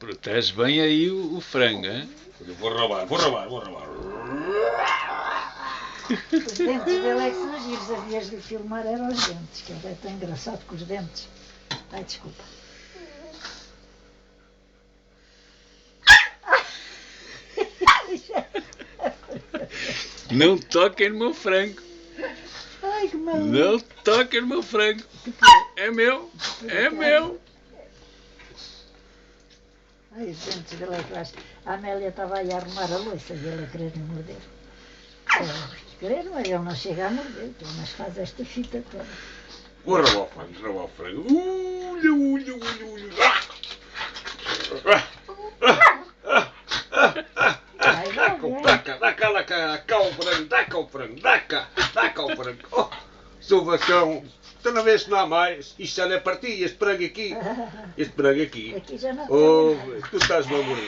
Protege bem aí o frango, hein? Vou roubar. Os dentes dele é que são giros, havias de filmar eram os dentes, que ele é tão engraçado com os dentes. Ai, desculpa. Não toquem no meu frango. Ai, que maluco. Não toquem no meu frango. É meu. É meu. Ai, os dentes dele é que eu acho. A Amélia estava aí a arrumar a louça e ele a querer me morder. Querer, mas ele não chega a morder, mas faz esta fita toda. Vou roubar o frango. Ulha. Dá cá o frango. Oh, Salvação. Tu não vês que não há mais. Isto já não é para ti, este frango aqui. Aqui já não Oh, tem nada. tu estás-me a morder.